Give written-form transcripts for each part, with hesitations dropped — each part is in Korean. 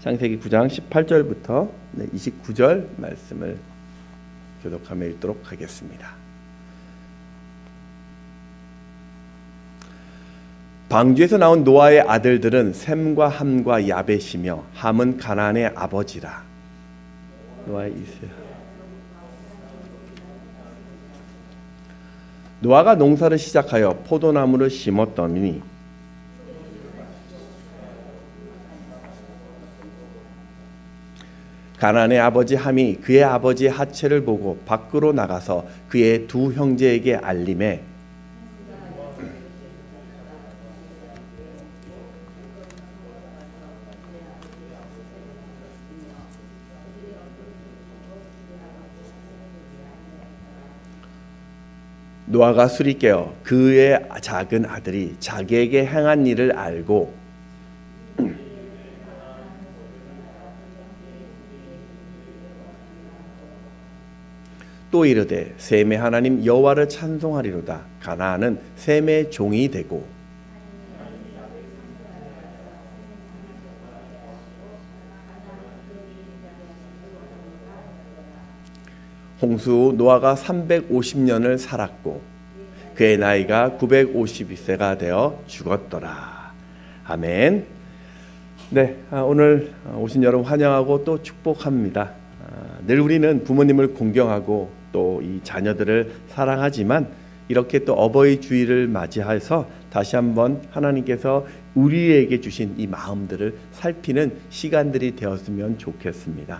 창세기 9장 18절부터 29절 말씀을 교독하며 읽도록 하겠습니다. 방주에서 나온 노아의 아들들은 셈과 함과 야벳이며 함은 가나안의 아버지라. 노아의 이세. 노아가 농사를 시작하여 포도나무를 심었더니 가나안의 아버지 함이 그의 아버지의 하체를 보고 밖으로 나가서 그의 두 형제에게 알림해 노아가 술이 깨어 그의 작은 아들이 자기에게 행한 일을 알고 또 이르되 셈의 하나님 여호와를 찬송하리로다. 가나안은 셈의 종이 되고 홍수 후 노아가 350년을 살았고 그의 나이가 952세가 되어 죽었더라. 아멘. 네, 오늘 오신 여러분 환영하고 또 축복합니다. 늘 우리는 부모님을 공경하고 또 이 자녀들을 사랑하지만 이렇게 또 어버이 주일을 맞이해서 다시 한번 하나님께서 우리에게 주신 이 마음들을 살피는 시간들이 되었으면 좋겠습니다.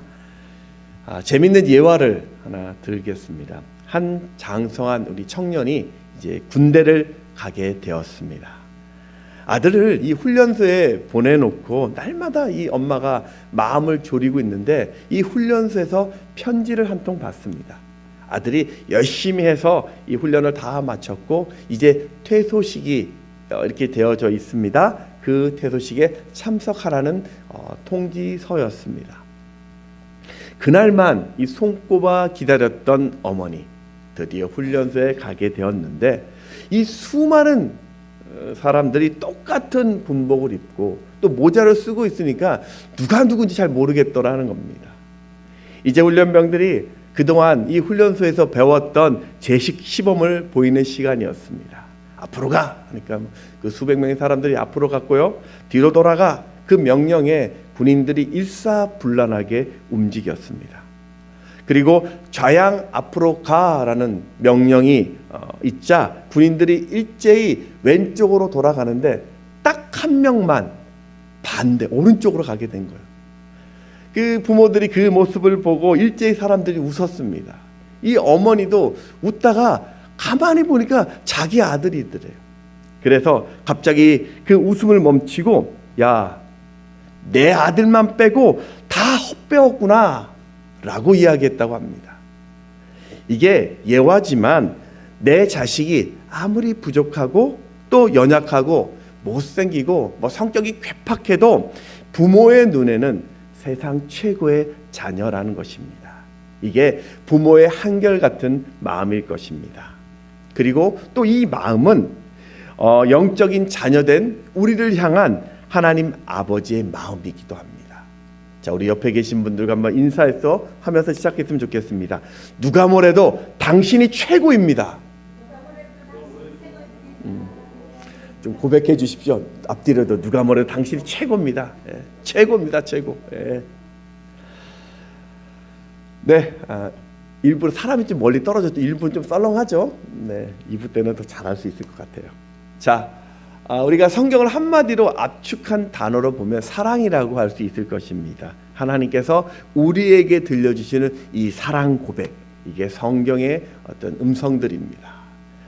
재밌는 예화를 하나 들겠습니다. 한 장성한 우리 청년이 이제 군대를 가게 되었습니다. 아들을 이 훈련소에 보내놓고 날마다 이 엄마가 마음을 졸이고 있는데 이 훈련소에서 편지를 한 통 받습니다. 아들이 열심히 해서 이 훈련을 다 마쳤고 이제 퇴소식이 이렇게 되어져 있습니다. 그 퇴소식에 참석하라는 통지서였습니다. 그날만 이 손꼽아 기다렸던 어머니 드디어 훈련소에 가게 되었는데 이 수많은 사람들이 똑같은 군복을 입고 또 모자를 쓰고 있으니까 누가 누군지 잘 모르겠더라는 겁니다. 이제 훈련병들이 그동안 이 훈련소에서 배웠던 제식 시범을 보이는 시간이었습니다. 앞으로 가! 그러니까 그 수백 명의 사람들이 앞으로 갔고요. 뒤로 돌아가! 그 명령에 군인들이 일사불란하게 움직였습니다. 그리고 좌양 앞으로 가라는 명령이 있자 군인들이 일제히 왼쪽으로 돌아가는데 딱 한 명만 반대 오른쪽으로 가게 된 거예요. 그 부모들이 그 모습을 보고 일제히 사람들이 웃었습니다. 이 어머니도 웃다가 가만히 보니까 자기 아들이더래요. 그래서 갑자기 그 웃음을 멈추고 야, 내 아들만 빼고 다 헛배웠구나 라고 이야기했다고 합니다. 이게 예화지만 내 자식이 아무리 부족하고 또 연약하고 못생기고 성격이 괴팍해도 부모의 눈에는 세상 최고의 자녀라는 것입니다. 이게 부모의 한결같은 마음일 것입니다. 그리고 또 이 마음은 영적인 자녀된 우리를 향한 하나님 아버지의 마음이기도 합니다. 자, 우리 옆에 계신 분들과 한번 인사해서 하면서 시작했으면 좋겠습니다. 누가 뭐래도 당신이 최고입니다. 좀 고백해 주십시오. 앞뒤로도 누가 뭐래도 당신이 최고입니다. 예, 최고입니다. 최고. 예. 네, 일부러 사람이 좀 멀리 떨어져도 일부는 좀 썰렁하죠. 네, 2부 때는 더 잘할 수 있을 것 같아요. 자, 우리가 성경을 한마디로 압축한 단어로 보면 사랑이라고 할 수 있을 것입니다. 하나님께서 우리에게 들려주시는 이 사랑 고백, 이게 성경의 어떤 음성들입니다.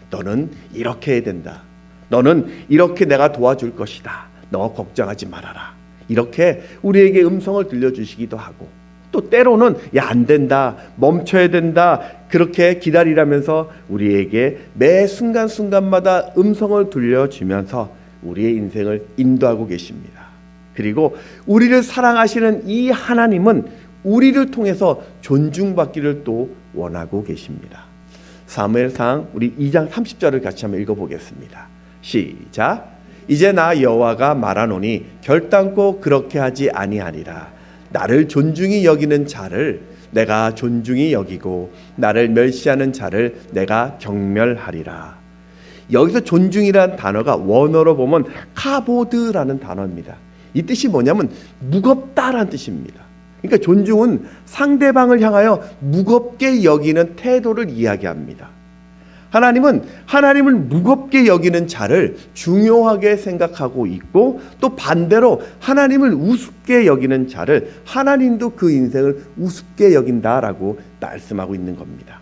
너는 이렇게 해야 된다. 너는 이렇게 내가 도와줄 것이다. 너 걱정하지 말아라. 이렇게 우리에게 음성을 들려주시기도 하고 또 때로는 야, 안 된다. 멈춰야 된다. 그렇게 기다리라면서 우리에게 매 순간순간마다 음성을 들려주면서 우리의 인생을 인도하고 계십니다. 그리고 우리를 사랑하시는 이 하나님은 우리를 통해서 존중받기를 또 원하고 계십니다. 사무엘상 우리 2장 30절을 같이 한번 읽어보겠습니다. 시작. 이제 나 여호와가 말하노니 결단코 그렇게 하지 아니하리라. 나를 존중히 여기는 자를 내가 존중히 여기고 나를 멸시하는 자를 내가 경멸하리라. 여기서 존중이라는 단어가 원어로 보면 카보드라는 단어입니다. 이 뜻이 뭐냐면 무겁다라는 뜻입니다. 그러니까 존중은 상대방을 향하여 무겁게 여기는 태도를 이야기합니다. 하나님은 하나님을 무겁게 여기는 자를 중요하게 생각하고 있고, 또 반대로 하나님을 우습게 여기는 자를 하나님도 그 인생을 우습게 여긴다라고 말씀하고 있는 겁니다.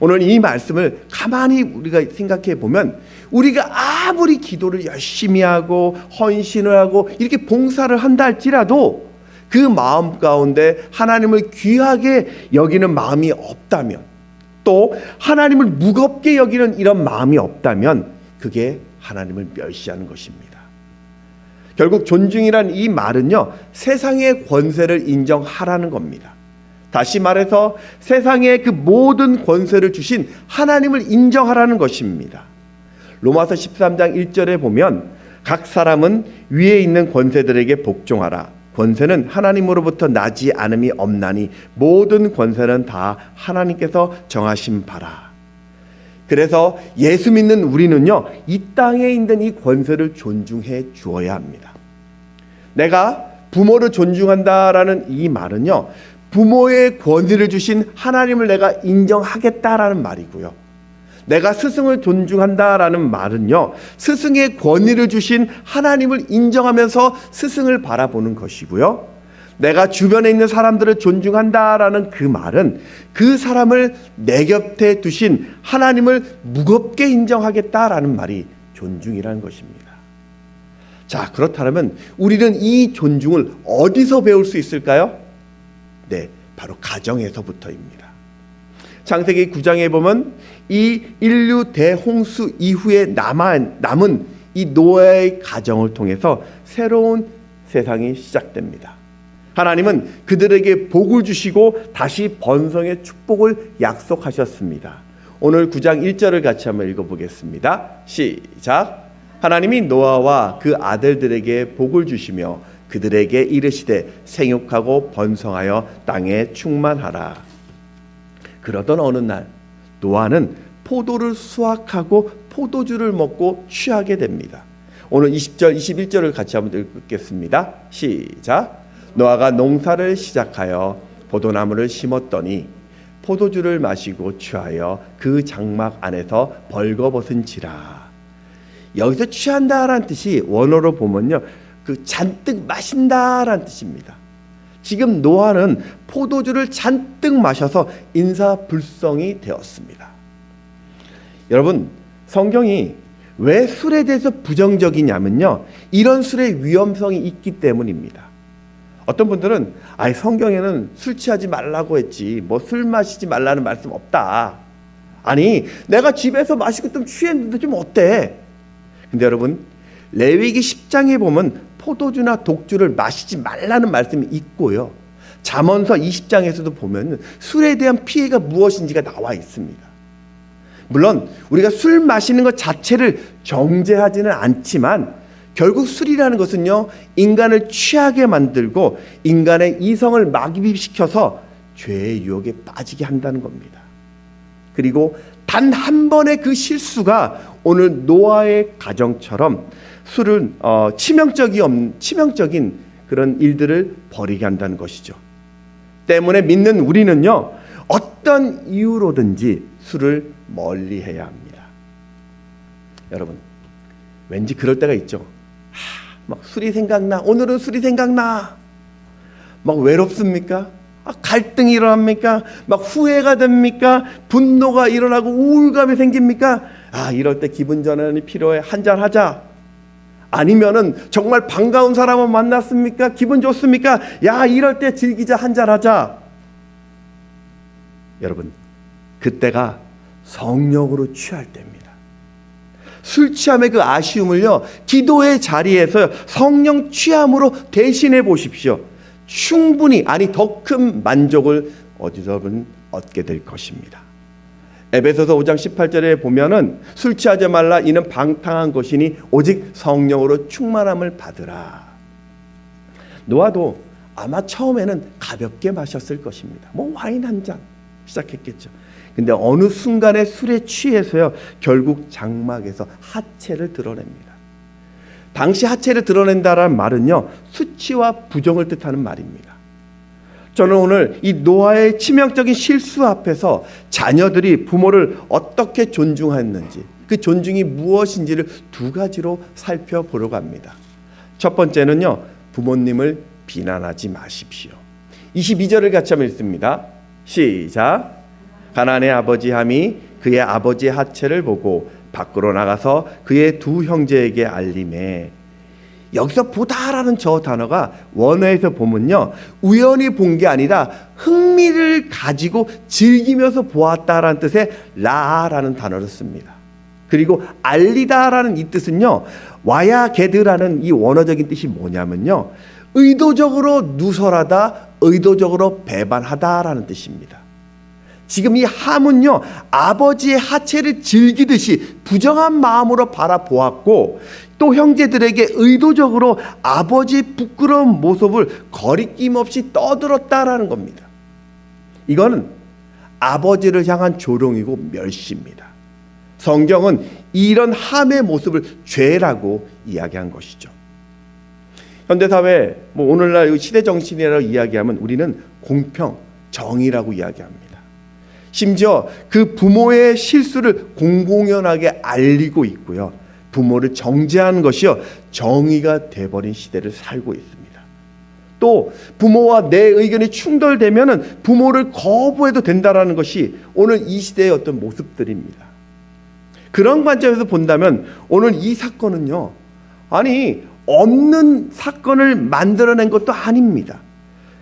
오늘 이 말씀을 가만히 우리가 생각해 보면, 우리가 아무리 기도를 열심히 하고 헌신을 하고 이렇게 봉사를 한다 할지라도 그 마음 가운데 하나님을 귀하게 여기는 마음이 없다면, 또 하나님을 무겁게 여기는 이런 마음이 없다면 그게 하나님을 멸시하는 것입니다. 결국 존중이란 이 말은요, 세상의 권세를 인정하라는 겁니다. 다시 말해서 세상에 그 모든 권세를 주신 하나님을 인정하라는 것입니다. 로마서 13장 1절에 보면 각 사람은 위에 있는 권세들에게 복종하라. 권세는 하나님으로부터 나지 않음이 없나니 모든 권세는 다 하나님께서 정하신 바라. 그래서 예수 믿는 우리는요, 이 땅에 있는 이 권세를 존중해 주어야 합니다. 내가 부모를 존중한다라는 이 말은요, 부모의 권위를 주신 하나님을 내가 인정하겠다라는 말이고요. 내가 스승을 존중한다라는 말은요, 스승의 권위를 주신 하나님을 인정하면서 스승을 바라보는 것이고요. 내가 주변에 있는 사람들을 존중한다라는 그 말은 그 사람을 내 곁에 두신 하나님을 무겁게 인정하겠다라는 말이 존중이라는 것입니다. 자, 그렇다면 우리는 이 존중을 어디서 배울 수 있을까요? 네, 바로 가정에서부터입니다. 창세기 9장에 보면 이 인류 대홍수 이후에 남은 이 노아의 가정을 통해서 새로운 세상이 시작됩니다. 하나님은 그들에게 복을 주시고 다시 번성의 축복을 약속하셨습니다. 오늘 9장 1절을 같이 한번 읽어보겠습니다. 시작. 하나님이 노아와 그 아들들에게 복을 주시며 그들에게 이르시되 생육하고 번성하여 땅에 충만하라. 그러던 어느 날 노아는 포도를 수확하고 포도주를 먹고 취하게 됩니다. 오늘 20절 21절을 같이 한번 읽겠습니다. 시작. 노아가 농사를 시작하여 포도나무를 심었더니 포도주를 마시고 취하여 그 장막 안에서 벌거벗은지라. 여기서 취한다라는 뜻이 원어로 보면요, 그 잔뜩 마신다라는 뜻입니다. 지금 노아는 포도주를 잔뜩 마셔서 인사불성이 되었습니다. 여러분, 성경이 왜 술에 대해서 부정적이냐면요, 이런 술의 위험성이 있기 때문입니다. 어떤 분들은 성경에는 술 취하지 말라고 했지 뭐 술 마시지 말라는 말씀 없다. 아니, 내가 집에서 마시고 좀 취했는데 좀 어때? 근데 여러분, 레위기 10장에 보면 포도주나 독주를 마시지 말라는 말씀이 있고요, 잠언서 20장에서도 보면 술에 대한 피해가 무엇인지가 나와 있습니다. 물론 우리가 술 마시는 것 자체를 정죄하지는 않지만 결국 술이라는 것은요, 인간을 취하게 만들고 인간의 이성을 마비시켜서 죄의 유혹에 빠지게 한다는 겁니다. 그리고 단 한 번의 그 실수가 오늘 노아의 가정처럼 술은 치명적인 그런 일들을 벌이게 한다는 것이죠. 때문에 믿는 우리는요, 어떤 이유로든지 술을 멀리해야 합니다. 여러분, 왠지 그럴 때가 있죠. 막 술이 생각나. 오늘은 술이 생각나. 막 외롭습니까? 갈등이 일어납니까? 막 후회가 됩니까? 분노가 일어나고 우울감이 생깁니까? 이럴 때 기분 전환이 필요해. 한잔 하자. 아니면은 정말 반가운 사람을 만났습니까? 기분 좋습니까? 이럴 때 즐기자. 한잔 하자. 여러분, 그때가 성령으로 취할 때입니다. 술 취함의 그 아쉬움을요, 기도의 자리에서 성령 취함으로 대신해 보십시오. 충분히, 더 큰 만족을 어디서든 얻게 될 것입니다. 에베소서 5장 18절에 보면은 술 취하지 말라, 이는 방탕한 것이니 오직 성령으로 충만함을 받으라. 노아도 아마 처음에는 가볍게 마셨을 것입니다. 뭐 와인 한 잔 시작했겠죠. 근데 어느 순간에 술에 취해서요, 결국 장막에서 하체를 드러냅니다. 당시 하체를 드러낸다라는 말은요, 수치와 부정을 뜻하는 말입니다. 저는 오늘 이 노아의 치명적인 실수 앞에서 자녀들이 부모를 어떻게 존중했는지, 그 존중이 무엇인지를 두 가지로 살펴보려고 합니다. 첫 번째는요, 부모님을 비난하지 마십시오. 22절을 같이 한번 읽습니다. 시작. 가나안의 아버지 함이 그의 아버지의 하체를 보고 밖으로 나가서 그의 두 형제에게 알림해. 여기서 보다라는 저 단어가 원어에서 보면요, 우연히 본 게 아니라 흥미를 가지고 즐기면서 보았다라는 뜻의 라라는 단어를 씁니다. 그리고 알리다라는 이 뜻은요, 와야 게드라는 이 원어적인 뜻이 뭐냐면요, 의도적으로 누설하다, 의도적으로 배반하다라는 뜻입니다. 지금 이 함은요, 아버지의 하체를 즐기듯이 부정한 마음으로 바라보았고, 또 형제들에게 의도적으로 아버지의 부끄러운 모습을 거리낌 없이 떠들었다라는 겁니다. 이거는 아버지를 향한 조롱이고 멸시입니다. 성경은 이런 함의 모습을 죄라고 이야기한 것이죠. 현대사회, 오늘날 시대 정신이라고 이야기하면 우리는 공평, 정의라고 이야기합니다. 심지어 그 부모의 실수를 공공연하게 알리고 있고요, 부모를 정죄하는 것이요, 정의가 돼버린 시대를 살고 있습니다. 또 부모와 내 의견이 충돌되면 부모를 거부해도 된다라는 것이 오늘 이 시대의 어떤 모습들입니다. 그런 관점에서 본다면 오늘 이 사건은요, 아니 없는 사건을 만들어낸 것도 아닙니다.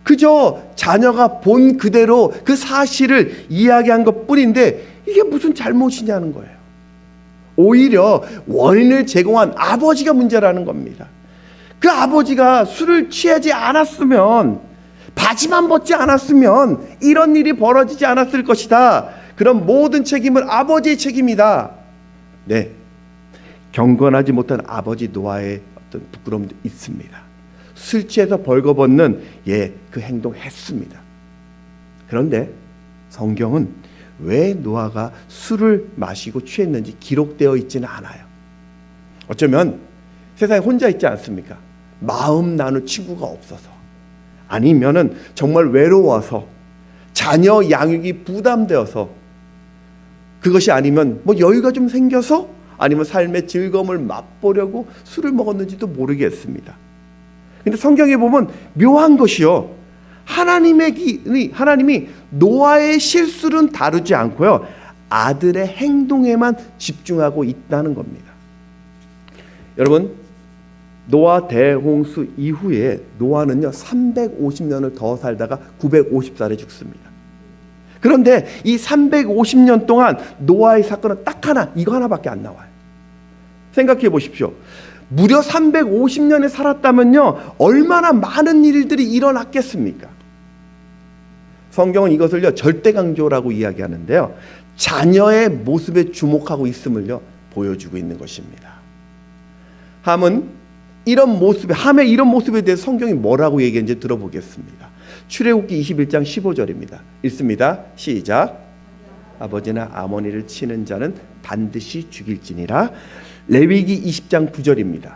그저 자녀가 본 그대로 그 사실을 이야기한 것뿐인데 이게 무슨 잘못이냐는 거예요. 오히려 원인을 제공한 아버지가 문제라는 겁니다. 그 아버지가 술을 취하지 않았으면, 바지만 벗지 않았으면 이런 일이 벌어지지 않았을 것이다. 그런 모든 책임은 아버지의 책임이다. 네, 경건하지 못한 아버지 노아의 어떤 부끄러움도 있습니다. 술 취해서 벌거벗는 그 행동했습니다. 그런데 성경은 왜 노아가 술을 마시고 취했는지 기록되어 있지는 않아요. 어쩌면 세상에 혼자 있지 않습니까? 마음 나눌 친구가 없어서, 아니면은 정말 외로워서, 자녀 양육이 부담되어서, 그것이 아니면 여유가 좀 생겨서, 아니면 삶의 즐거움을 맛보려고 술을 먹었는지도 모르겠습니다. 근데 성경에 보면 묘한 것이요, 하나님이 노아의 실수는 다루지 않고요, 아들의 행동에만 집중하고 있다는 겁니다. 여러분, 노아 대홍수 이후에 노아는요 350년을 더 살다가 950살에 죽습니다. 그런데 이 350년 동안 노아의 사건은 딱 하나, 이거 하나밖에 안 나와요. 생각해 보십시오. 무려 350년에 살았다면요 얼마나 많은 일들이 일어났겠습니까? 성경은 이것을요 절대강조라고 이야기하는데요, 자녀의 모습에 주목하고 있음을요 보여주고 있는 것입니다. 함의 이런 모습에 대해서 성경이 뭐라고 얘기했는지 들어보겠습니다. 출애굽기 21장 15절입니다. 읽습니다. 시작. 아버지나 어머니를 치는 자는 반드시 죽일지니라. 레위기 20장 9절입니다.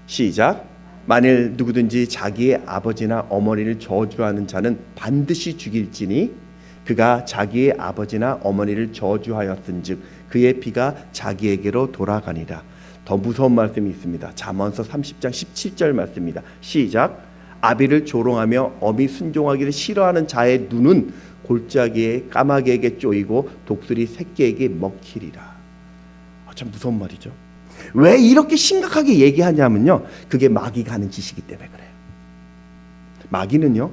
시작. 만일 누구든지 자기의 아버지나 어머니를 저주하는 자는 반드시 죽일지니 그가 자기의 아버지나 어머니를 저주하였은즉 그의 피가 자기에게로 돌아가니라. 더 무서운 말씀이 있습니다. 잠언서 30장 17절 말씀입니다. 시작. 아비를 조롱하며 어미 순종하기를 싫어하는 자의 눈은 골짜기에 까마귀에게 쪼이고 독수리 새끼에게 먹히리라. 참 무서운 말이죠. 왜 이렇게 심각하게 얘기하냐면요, 그게 마귀가 하는 짓이기 때문에 그래요. 마귀는요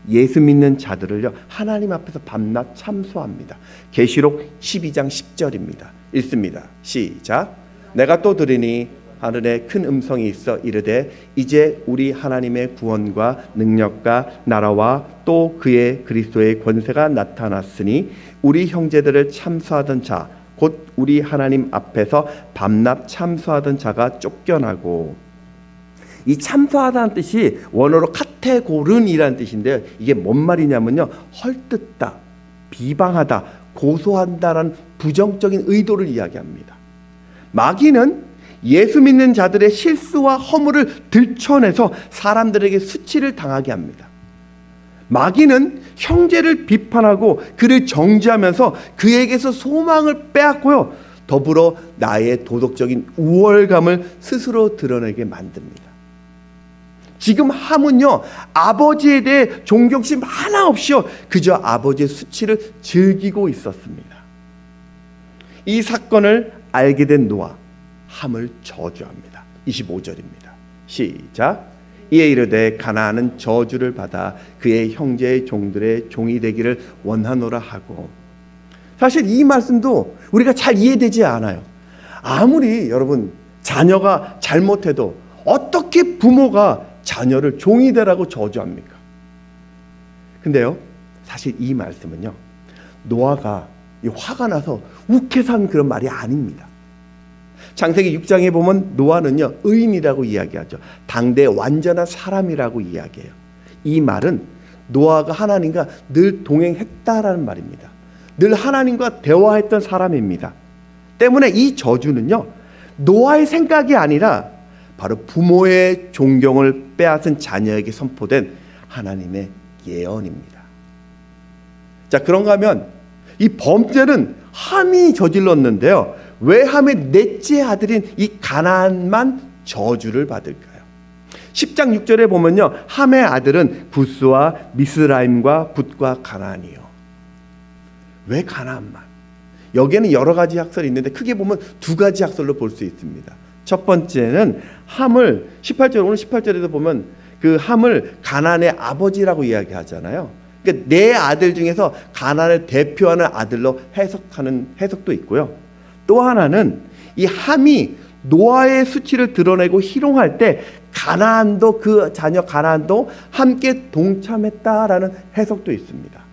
예수 믿는 자들을요 하나님 앞에서 밤낮 참소합니다. 계시록 12장 10절입니다. 읽습니다. 시작. 내가 또 들으니 하늘에 큰 음성이 있어 이르되 이제 우리 하나님의 구원과 능력과 나라와 또 그의 그리스도의 권세가 나타났으니 우리 형제들을 참소하던 자 곧 우리 하나님 앞에서 밤낮 참소하던 자가 쫓겨나고. 이 참소하다는 뜻이 원어로 카테고른이라는 뜻인데요. 이게 뭔 말이냐면요, 헐뜯다, 비방하다, 고소한다라는 부정적인 의도를 이야기합니다. 마귀는 예수 믿는 자들의 실수와 허물을 들춰내서 사람들에게 수치를 당하게 합니다. 마귀는 형제를 비판하고 그를 정죄하면서 그에게서 소망을 빼앗고요, 더불어 나의 도덕적인 우월감을 스스로 드러내게 만듭니다. 지금 함은요, 아버지에 대해 존경심 하나 없이요, 그저 아버지의 수치를 즐기고 있었습니다. 이 사건을 알게 된 노아, 함을 저주합니다. 25절입니다. 시작. 이에 이르되 가나안은 저주를 받아 그의 형제의 종들의 종이 되기를 원하노라 하고. 사실 이 말씀도 우리가 잘 이해되지 않아요. 아무리 여러분 자녀가 잘못해도 어떻게 부모가 자녀를 종이 되라고 저주합니까? 근데요, 사실 이 말씀은요, 노아가 화가 나서 욱해산 그런 말이 아닙니다. 창세기 6장에 보면 노아는요, 의인이라고 이야기하죠. 당대 완전한 사람이라고 이야기해요. 이 말은 노아가 하나님과 늘 동행했다라는 말입니다. 늘 하나님과 대화했던 사람입니다. 때문에 이 저주는요, 노아의 생각이 아니라 바로 부모의 존경을 빼앗은 자녀에게 선포된 하나님의 예언입니다. 자, 그런가 하면 이 범죄는 함이 저질렀는데요, 왜 함의 넷째 아들인 이 가나안만 저주를 받을까요? 10장 6절에 보면요, 함의 아들은 구스와 미스라임과 붓과 가나안이요. 왜 가나안만? 여기에는 여러 가지 학설이 있는데 크게 보면 두 가지 학설로 볼 수 있습니다. 첫 번째는 함을 18절, 오늘 18절에도 보면 그 함을 가나안의 아버지라고 이야기하잖아요. 그러니까 네 아들 중에서 가나안을 대표하는 아들로 해석하는 해석도 있고요. 또 하나는 이 함이 노아의 수치를 드러내고 희롱할 때 가나안도, 그 자녀 가나안도 함께 동참했다라는 해석도 있습니다.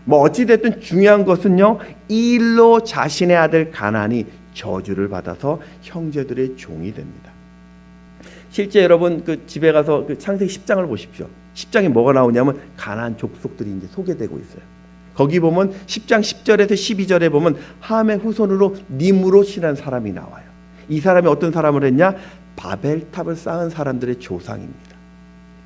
뭐 어찌됐든 중요한 것은요, 이 일로 자신의 아들 가나안이 저주를 받아서 형제들의 종이 됩니다. 실제 여러분 그 집에 가서 그 창세기 10장을 보십시오. 10장에 뭐가 나오냐면 가나안 족속들이 이제 소개되고 있어요. 거기 보면 10장 10절에서 12절에 보면 함의 후손으로 니므롯이라는 사람이 나와요. 이 사람이 어떤 사람을 했냐? 바벨탑을 쌓은 사람들의 조상입니다.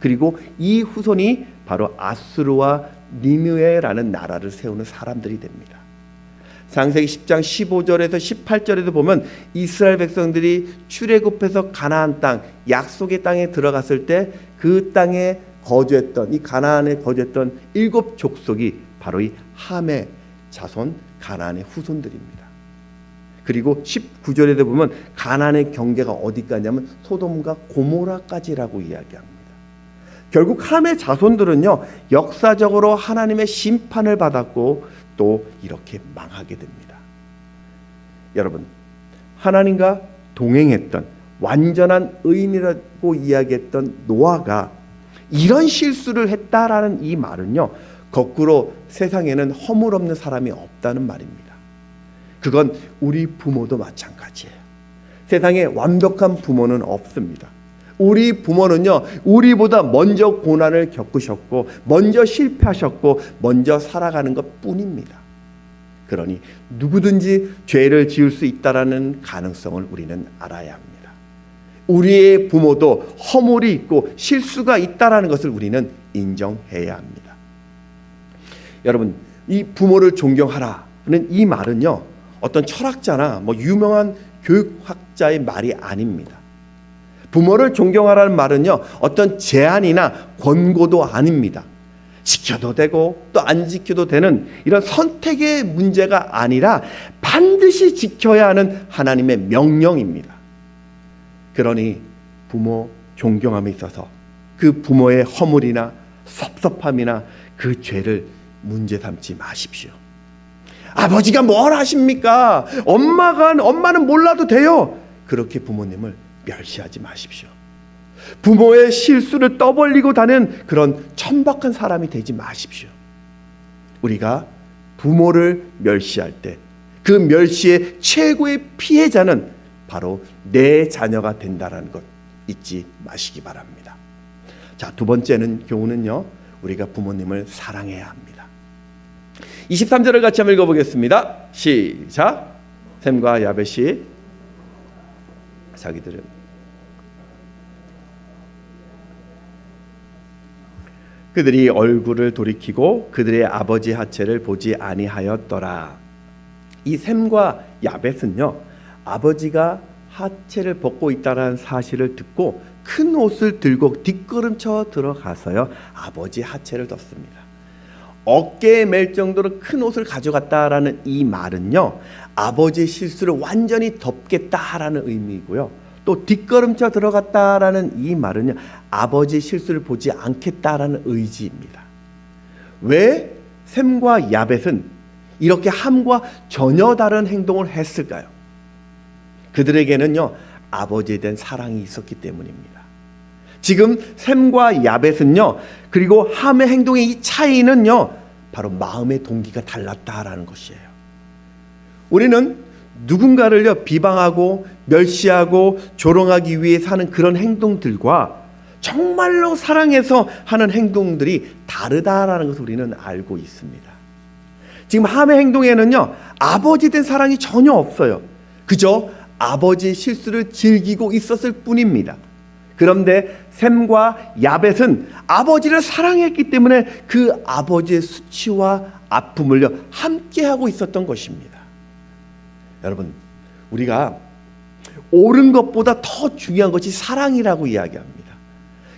그리고 이 후손이 바로 아수르와 니느웨라는 나라를 세우는 사람들이 됩니다. 창세기 10장 15절에서 18절에도 보면 이스라엘 백성들이 출애굽해서 가나안 땅, 약속의 땅에 들어갔을 때 그 땅에 거주했던, 이 가나안에 거주했던 7 족속이 바로 이 함의 자손 가나안의 후손들입니다. 그리고 19절에도 보면 가나안의 경계가 어디까지냐면 소돔과 고모라까지라고 이야기합니다. 결국 함의 자손들은요, 역사적으로 하나님의 심판을 받았고 또 이렇게 망하게 됩니다. 여러분, 하나님과 동행했던 완전한 의인이라고 이야기했던 노아가 이런 실수를 했다라는 이 말은요, 거꾸로 세상에는 허물 없는 사람이 없다는 말입니다. 그건 우리 부모도 마찬가지예요. 세상에 완벽한 부모는 없습니다. 우리 부모는요, 우리보다 먼저 고난을 겪으셨고 먼저 실패하셨고 먼저 살아가는 것 뿐입니다. 그러니 누구든지 죄를 지을 수 있다라는 가능성을 우리는 알아야 합니다. 우리의 부모도 허물이 있고 실수가 있다라는 것을 우리는 인정해야 합니다. 여러분, 이 부모를 존경하라는 이 말은요, 어떤 철학자나 뭐 유명한 교육학자의 말이 아닙니다. 부모를 존경하라는 말은요, 어떤 제안이나 권고도 아닙니다. 지켜도 되고 또 안 지켜도 되는 이런 선택의 문제가 아니라 반드시 지켜야 하는 하나님의 명령입니다. 그러니 부모 존경함에 있어서 그 부모의 허물이나 섭섭함이나 그 죄를 문제 삼지 마십시오. 아버지가 뭘 하십니까? 엄마는 몰라도 돼요. 그렇게 부모님을 멸시하지 마십시오. 부모의 실수를 떠벌리고 다니는 그런 천박한 사람이 되지 마십시오. 우리가 부모를 멸시할 때 그 멸시의 최고의 피해자는 바로 내 자녀가 된다는 것, 잊지 마시기 바랍니다. 자, 두 번째는 교훈은요, 우리가 부모님을 사랑해야 합니다. 23절을 같이 한번 읽어보겠습니다. 시작. 셈과 야벳이 자기들은 그들이 얼굴을 돌이키고 그들의 아버지 하체를 보지 아니하였더라. 이 셈과 야벳은요, 아버지가 하체를 벗고 있다는 사실을 듣고 큰 옷을 들고 뒷걸음쳐 들어가서요, 아버지 하체를 덮습니다. 어깨에 맬 정도로 큰 옷을 가져갔다라는 이 말은요, 아버지의 실수를 완전히 덮겠다라는 의미고요. 또 뒷걸음쳐 들어갔다라는 이 말은요, 아버지의 실수를 보지 않겠다라는 의지입니다. 왜 셈과 야벳은 이렇게 함과 전혀 다른 행동을 했을까요? 그들에게는요, 아버지에 대한 사랑이 있었기 때문입니다. 지금 셈과 야벳은요, 그리고 함의 행동의 이 차이는요, 바로 마음의 동기가 달랐다라는 것이에요. 우리는 누군가를요, 비방하고 멸시하고 조롱하기 위해 하는 그런 행동들과 정말로 사랑해서 하는 행동들이 다르다라는 것을 우리는 알고 있습니다. 지금 함의 행동에는요, 아버지에 대한 사랑이 전혀 없어요. 그저 아버지의 실수를 즐기고 있었을 뿐입니다. 그런데 셈과 야벳은 아버지를 사랑했기 때문에 그 아버지의 수치와 아픔을요, 함께하고 있었던 것입니다. 여러분, 우리가 옳은 것보다 더 중요한 것이 사랑이라고 이야기합니다.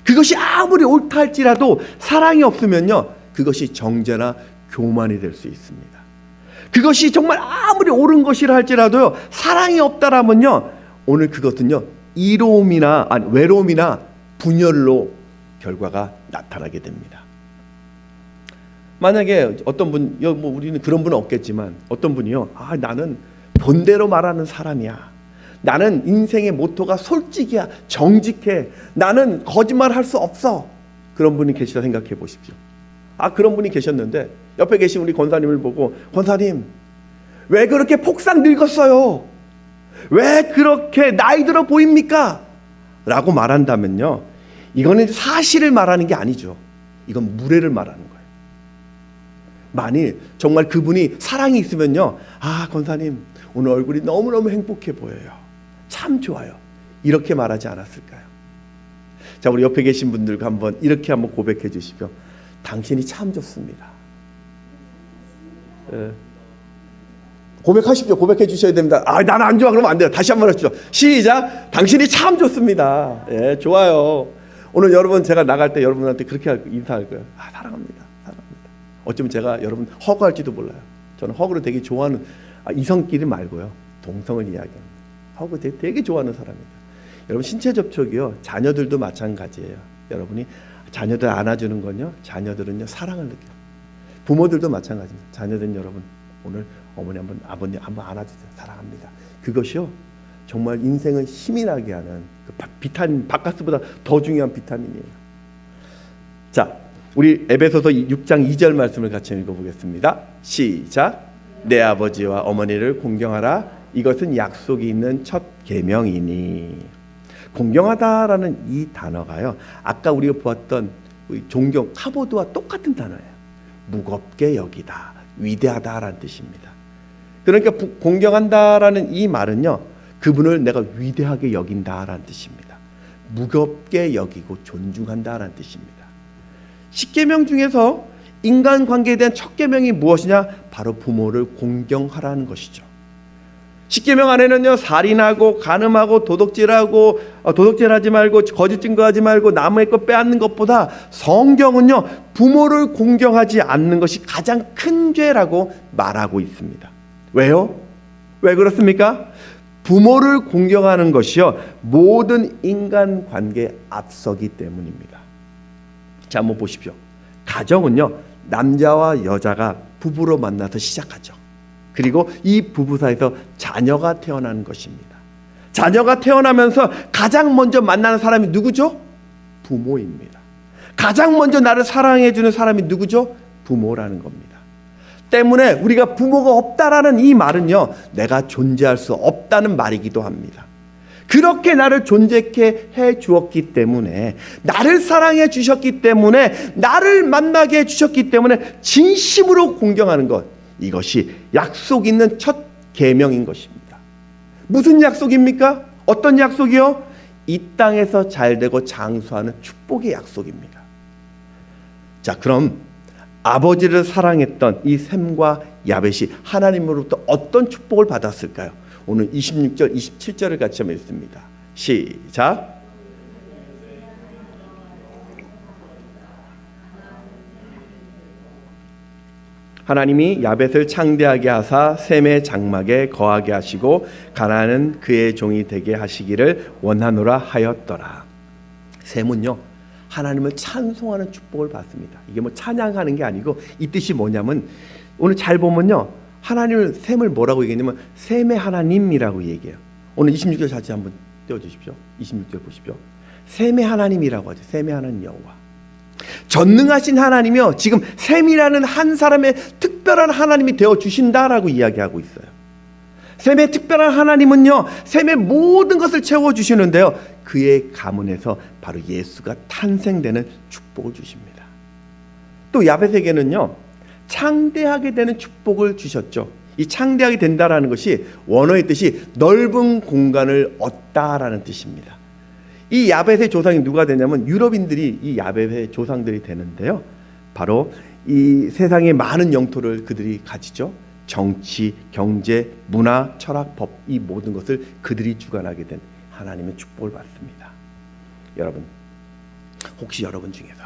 그것이 아무리 옳다 할지라도 사랑이 없으면요, 그것이 정죄나 교만이 될 수 있습니다. 그것이 정말 아무리 옳은 것이라 할지라도요, 사랑이 없다라면요, 오늘 그것은요, 외로움이나 분열로 결과가 나타나게 됩니다. 만약에 어떤 분, 우리는 그런 분은 없겠지만 어떤 분이요, 나는 본대로 말하는 사람이야. 나는 인생의 모토가 솔직이야. 정직해. 나는 거짓말할 수 없어. 그런 분이 계시다 생각해 보십시오. 그런 분이 계셨는데 옆에 계신 우리 권사님을 보고, 권사님 왜 그렇게 폭삭 늙었어요? 왜 그렇게 나이 들어 보입니까? 라고 말한다면요, 이거는 사실을 말하는 게 아니죠. 이건 무례를 말하는 거예요. 만일 정말 그분이 사랑이 있으면요, 권사님 오늘 얼굴이 너무너무 행복해 보여요. 참 좋아요. 이렇게 말하지 않았을까요? 자, 우리 옆에 계신 분들과 이렇게 한번 고백해 주십시오. 당신이 참 좋습니다. 고백하십시오. 고백해 주셔야 됩니다. 나는 안 좋아. 그러면 안 돼요. 다시 한번 하시죠. 시작. 당신이 참 좋습니다. 예, 좋아요. 오늘 여러분, 제가 나갈 때 여러분한테 그렇게 인사할 거예요. 사랑합니다. 사랑합니다. 어쩌면 제가 여러분 허구할지도 몰라요. 저는 허구를 되게 좋아하는, 이성끼리 말고요, 동성을 이야기합니다. 허구 되게 좋아하는 사람입니다. 여러분, 신체 접촉이요, 자녀들도 마찬가지예요. 여러분이 자녀들 안아주는 건요, 자녀들은요, 사랑을 느껴요. 부모들도 마찬가지입니다. 자녀들은 여러분, 오늘 어머니 아버님 한번 안아주세요. 사랑합니다. 그것이요, 정말 인생을 힘이 나게 하는 그 비타민, 바카스보다 더 중요한 비타민이에요. 자, 우리 에베소서 6장 2절 말씀을 같이 읽어보겠습니다. 시작. 내 아버지와 어머니를 공경하라. 이것은 약속이 있는 첫 계명이니. 공경하다라는 이 단어가요, 아까 우리가 보았던 존경, 카보드와 똑같은 단어예요. 무겁게 여기다, 위대하다라는 뜻입니다. 그러니까 공경한다라는 이 말은요, 그분을 내가 위대하게 여긴다라는 뜻입니다. 무겁게 여기고 존중한다라는 뜻입니다. 10계명 중에서 인간관계에 대한 첫 계명이 무엇이냐? 바로 부모를 공경하라는 것이죠. 10계명 안에는요, 살인하고 간음하고 도둑질하지 말고 거짓 증거하지 말고 남의 것 빼앗는 것보다 성경은요, 부모를 공경하지 않는 것이 가장 큰 죄라고 말하고 있습니다. 왜요? 왜 그렇습니까? 부모를 공경하는 것이요, 모든 인간관계에 앞서기 때문입니다. 자, 한번 보십시오. 가정은요, 남자와 여자가 부부로 만나서 시작하죠. 그리고 이 부부 사이에서 자녀가 태어나는 것입니다. 자녀가 태어나면서 가장 먼저 만나는 사람이 누구죠? 부모입니다. 가장 먼저 나를 사랑해주는 사람이 누구죠? 부모라는 겁니다. 때문에 우리가 부모가 없다라는 이 말은요, 내가 존재할 수 없다는 말이기도 합니다. 그렇게 나를 존재케 해 주었기 때문에, 나를 사랑해 주셨기 때문에, 나를 만나게 해 주셨기 때문에 진심으로 공경하는 것, 이것이 약속 있는 첫 계명인 것입니다. 무슨 약속입니까? 어떤 약속이요? 이 땅에서 잘되고 장수하는 축복의 약속입니다. 자, 그럼 아버지를 사랑했던 이 셈과 야벳이 하나님으로부터 어떤 축복을 받았을까요? 오늘 26절, 27절을 같이 한번 읽습니다. 시작. 하나님이 야벳을 창대하게 하사 셈의 장막에 거하게 하시고 가나안은 그의 종이 되게 하시기를 원하노라 하였더라. 셈은요, 하나님을 찬송하는 축복을 받습니다. 이게 뭐 찬양하는 게 아니고, 이 뜻이 뭐냐면, 오늘 잘 보면요, 하나님을, 셈을 뭐라고 얘기했냐면 셈의 하나님이라고 얘기해요. 오늘 26절 다시 한번 띄워주십시오. 26절 보십시오. 셈의 하나님이라고 하죠. 셈의 하나님 여호와. 전능하신 하나님이요, 지금 셈이라는 한 사람의 특별한 하나님이 되어 주신다라고 이야기하고 있어요. 셈의 특별한 하나님은요, 셈의 모든 것을 채워주시는데요, 그의 가문에서 바로 예수가 탄생되는 축복을 주십니다. 또 야벳에게는요, 창대하게 되는 축복을 주셨죠. 이 창대하게 된다라는 것이 원어의 뜻이 넓은 공간을 얻다라는 뜻입니다. 이 야벳의 조상이 누가 되냐면 유럽인들이 이 야벳의 조상들이 되는데요, 바로 이 세상의 많은 영토를 그들이 가지죠. 정치, 경제, 문화, 철학, 법, 이 모든 것을 그들이 주관하게 된 하나님의 축복을 받습니다. 여러분, 혹시 여러분 중에서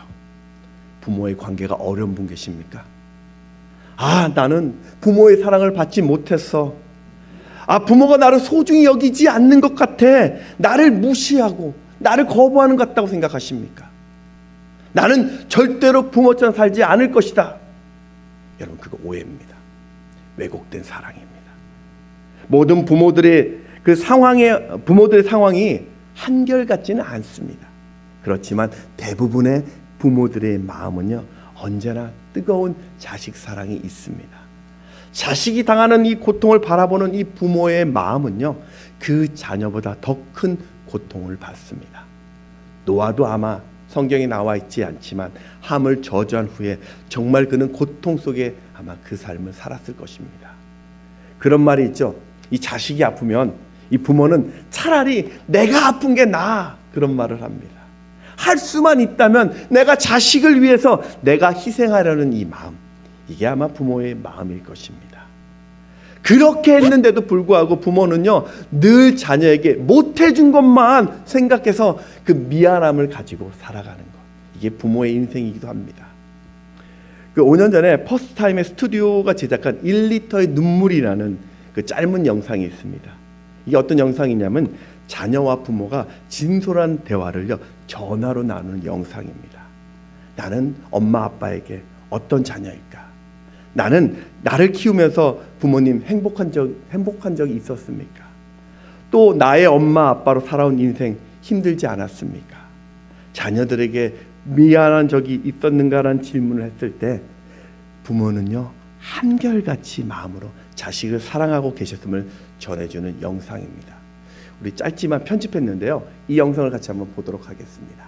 부모의 관계가 어려운 분 계십니까? 아, 나는 부모의 사랑을 받지 못했어. 아, 부모가 나를 소중히 여기지 않는 것 같아. 나를 무시하고 나를 거부하는 것 같다고 생각하십니까? 나는 절대로 부모처럼 살지 않을 것이다. 여러분, 그거 오해입니다. 왜곡된 사랑입니다. 모든 부모들의 부모들의 상황이 한결같지는 않습니다. 그렇지만 대부분의 부모들의 마음은요, 언제나 뜨거운 자식 사랑이 있습니다. 자식이 당하는 이 고통을 바라보는 이 부모의 마음은요, 그 자녀보다 더 큰 고통을 받습니다. 노아도 아마 성경에 나와 있지 않지만 함을 저주한 후에 정말 그는 고통 속에 아마 그 삶을 살았을 것입니다. 그런 말이 있죠. 이 자식이 아프면 이 부모는 차라리 내가 아픈 게 나아, 그런 말을 합니다. 할 수만 있다면 내가 자식을 위해서 내가 희생하려는 이 마음, 이게 아마 부모의 마음일 것입니다. 그렇게 했는데도 불구하고 부모는요, 늘 자녀에게 못해준 것만 생각해서 그 미안함을 가지고 살아가는 것, 이게 부모의 인생이기도 합니다. 그 5년 전에 퍼스트타임의 스튜디오가 제작한 1리터의 눈물이라는 그 짧은 영상이 있습니다. 이게 어떤 영상이냐면 자녀와 부모가 진솔한 대화를요, 전화로 나누는 영상입니다. 나는 엄마 아빠에게 어떤 자녀일까? 나는 나를 키우면서 부모님 행복한 적이 있었습니까? 또 나의 엄마 아빠로 살아온 인생 힘들지 않았습니까? 자녀들에게 미안한 적이 있었는가라는 질문을 했을 때 부모는요, 한결같이 마음으로 자식을 사랑하고 계셨음을 전해주는 영상입니다. 우리 짧지만 편집했는데요, 이 영상을 같이 한번 보도록 하겠습니다.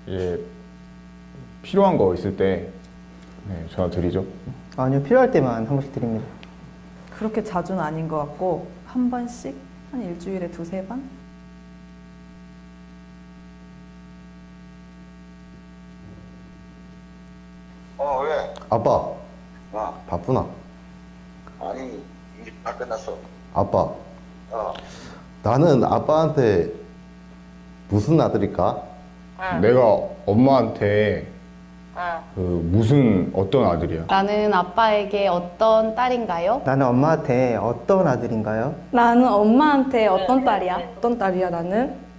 예, 필요한 거 있을 때 전화 드리죠. 아니요, 필요할 때만 한 번씩 드립니다. 그렇게 자주는 아닌 것 같고 한 번씩, 한 일주일에 두세 번? 왜? 아빠, 어, 바쁘나? 아니, 이제 다 끝났어. 아빠, 어, 나는 아빠한테 무슨 아들일까? 내가 엄마한테 어떤 아들이야? 나는 아빠에게 어떤 딸인가요? 나는 엄마한테 어떤 아들인가요? 나는 엄마한테 어떤 딸이야? 어떤 딸이야, 나는?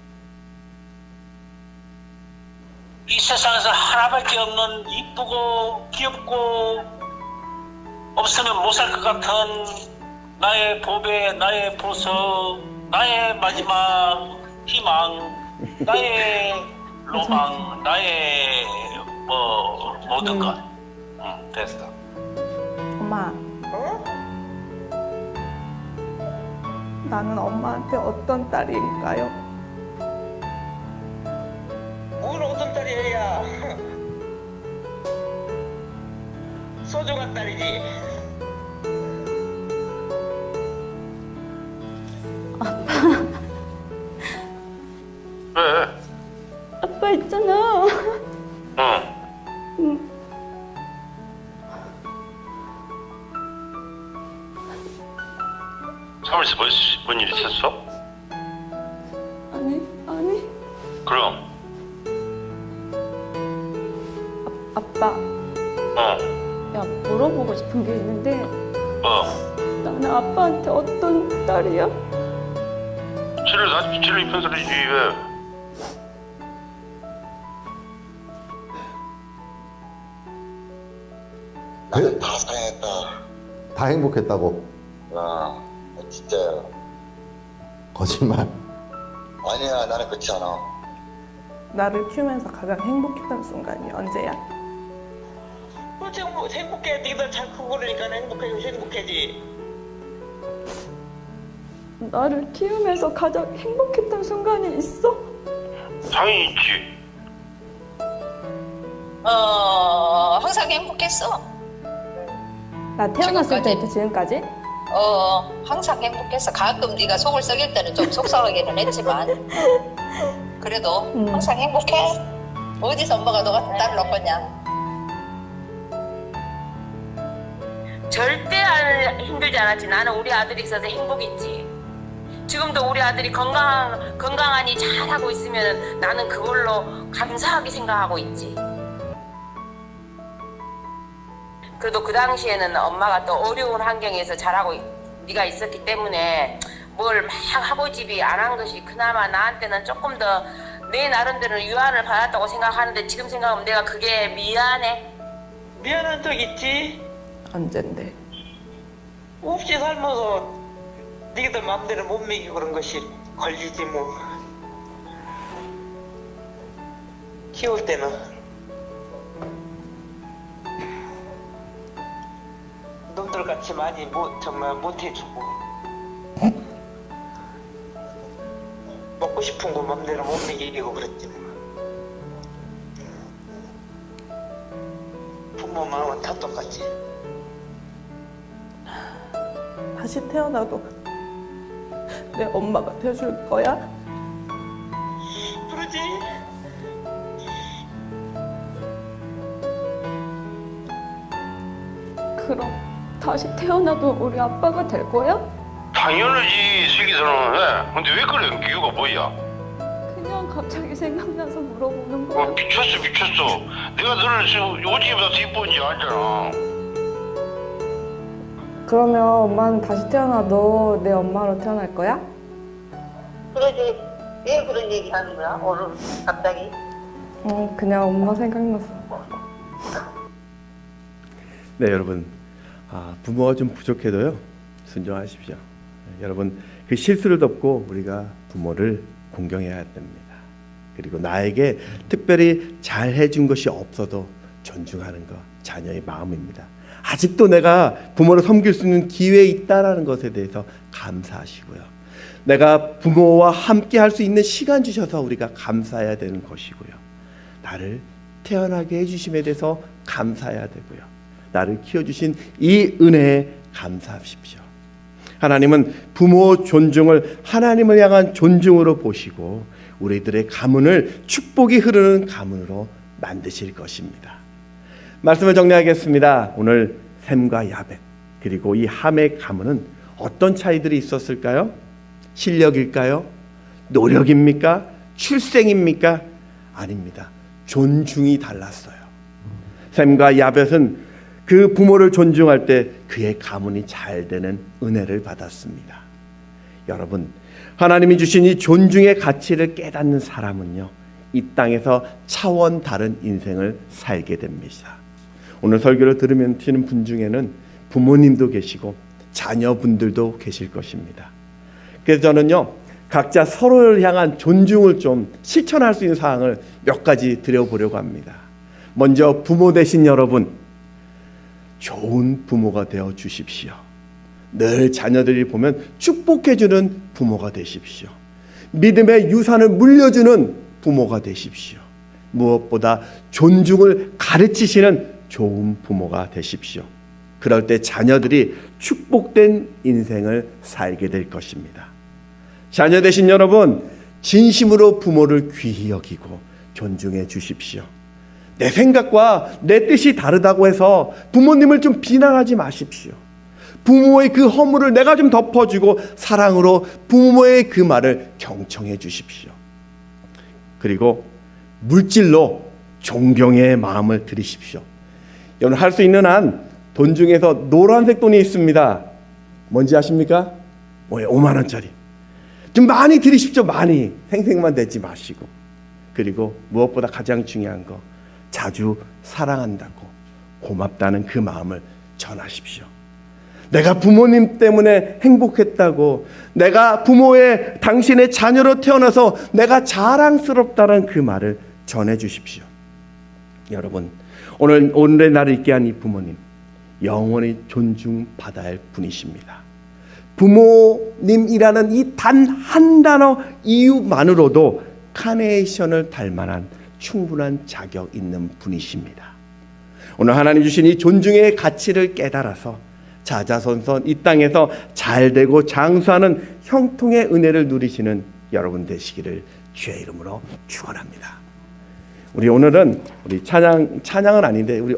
이 세상에서 하나밖에 없는 이쁘고 귀엽고 없으면 못 살 것 같은 나의 보배, 나의 보석, 나의 마지막 희망, 나의 로망, 나의 모든 것. 됐어. 엄마, 나는 엄마한테 어떤 딸일까요? 뭘 어떤 딸이야? 소중한 딸이지. 왜? 아빠 있잖아. 응. 사무실에서 뭔 일 있었어? 아니. 그럼. 아빠, 야, 물어보고 싶은 게 있는데 나는 아빠한테 어떤 딸이야? 칠을 입혀서 그러지 왜? 나는 다 사랑했다. 다 행복했다고. 진짜요. 거짓말. 아니야, 나는 그렇지 않아. 나를 키우면서 가장 행복했던 순간이 언제야? 지금 뭐 행복해. 네가 잘 크고 그러니까 행복해지. 나를 키우면서 가장 행복했던 순간이 있어? 당연히 있지. 항상 행복했어. 나 태어났을 지금까지? 때부터 지금까지? 항상 행복했어. 가끔 네가 속을 썩일 때는 좀 속상하기는 했지만 그래도 항상 행복해. 어디서 엄마가 너 같은 딸을 얻겠냐. 절대 힘들지 않았지. 나는 우리 아들이 있어서 행복했지. 지금도 우리 아들이 건강하니 잘하고 있으면 나는 그걸로 감사하게 생각하고 있지. 그래도 그 당시에는 엄마가 또 어려운 환경에서 잘하고 네가 있었기 때문에 뭘 막 하고 집이 안 한 것이 그나마 나한테는 조금 더 내 나름대로 유한을 받았다고 생각하는데 지금 생각하면 내가 그게 미안해. 미안한 적 있지. 언젠데? 없이 살면서 니들 마음대로 못 먹이고 그런 것이 걸리지 뭐. 키울 때는 놈들같이 많이 정말 못해주고 먹고 싶은 거 마음대로 못 먹이고 그랬지 뭐. 부모 마음은 다 똑같지. 다시 태어나도 내 엄마가 돼줄 거야? 그러지. 그럼 다시 태어나도 우리 아빠가 될 거야? 당연하지, 슬기서는. 근데 왜 그래? 이유가 뭐야? 그냥 갑자기 생각나서 물어보는 거야. 미쳤어. 내가 너를 지금 요즘보다 더 이쁜지 알잖아. 그러면 엄마는 다시 태어나도 내 엄마로 태어날 거야? 그러지. 왜 그런 얘기 하는 거야? 오늘 갑자기? 그냥 엄마 생각났어. 네, 여러분. 부모가 좀 부족해도요. 순종하십시오. 여러분, 그 실수를 덮고 우리가 부모를 공경해야 됩니다. 그리고 나에게 특별히 잘 해준 것이 없어도 존중하는 것, 자녀의 마음입니다. 아직도 내가 부모를 섬길 수 있는 기회에 있다라는 것에 대해서 감사하시고요. 내가 부모와 함께 할 수 있는 시간 주셔서 우리가 감사해야 되는 것이고요. 나를 태어나게 해주심에 대해서 감사해야 되고요. 나를 키워주신 이 은혜에 감사하십시오. 하나님은 부모 존중을 하나님을 향한 존중으로 보시고 우리들의 가문을 축복이 흐르는 가문으로 만드실 것입니다. 말씀을 정리하겠습니다. 오늘 셈과 야벳 그리고 이 함의 가문은 어떤 차이들이 있었을까요? 실력일까요? 노력입니까? 출생입니까? 아닙니다. 존중이 달랐어요. 셈과 야벳은 그 부모를 존중할 때 그의 가문이 잘 되는 은혜를 받았습니다. 여러분, 하나님이 주신 이 존중의 가치를 깨닫는 사람은요, 이 땅에서 차원 다른 인생을 살게 됩니다. 오늘 설교를 들으시는 분 중에는 부모님도 계시고 자녀분들도 계실 것입니다. 그래서 저는요, 각자 서로를 향한 존중을 좀 실천할 수 있는 사항을 몇 가지 드려보려고 합니다. 먼저 부모 되신 여러분, 좋은 부모가 되어 주십시오. 늘 자녀들이 보면 축복해주는 부모가 되십시오. 믿음의 유산을 물려주는 부모가 되십시오. 무엇보다 존중을 가르치시는 좋은 부모가 되십시오. 그럴 때 자녀들이 축복된 인생을 살게 될 것입니다. 자녀 되신 여러분, 진심으로 부모를 귀히 여기고 존중해 주십시오. 내 생각과 내 뜻이 다르다고 해서 부모님을 좀 비난하지 마십시오. 부모의 그 허물을 내가 좀 덮어주고 사랑으로 부모의 그 말을 경청해 주십시오. 그리고 물질로 존경의 마음을 들이십시오. 여러분, 할 수 있는 한 돈 중에서 노란색 돈이 있습니다. 뭔지 아십니까? 뭐예요? 5만 원짜리. 좀 많이 드리십시오. 많이. 생색만 내지 마시고. 그리고 무엇보다 가장 중요한 거, 자주 사랑한다고, 고맙다는 그 마음을 전하십시오. 내가 부모님 때문에 행복했다고, 내가 부모의 당신의 자녀로 태어나서 내가 자랑스럽다는 그 말을 전해 주십시오. 여러분, 오늘의 날을 있게 한 이 부모님, 영원히 존중받아야 할 분이십니다. 부모님이라는 이 단 한 단어 이유만으로도 카네이션을 닮아난 충분한 자격 있는 분이십니다. 오늘 하나님 주신 이 존중의 가치를 깨달아서 자자손손 이 땅에서 잘되고 장수하는 형통의 은혜를 누리시는 여러분 되시기를 주의 이름으로 축원합니다. 우리 오늘은 우리 찬양은 아닌데 우리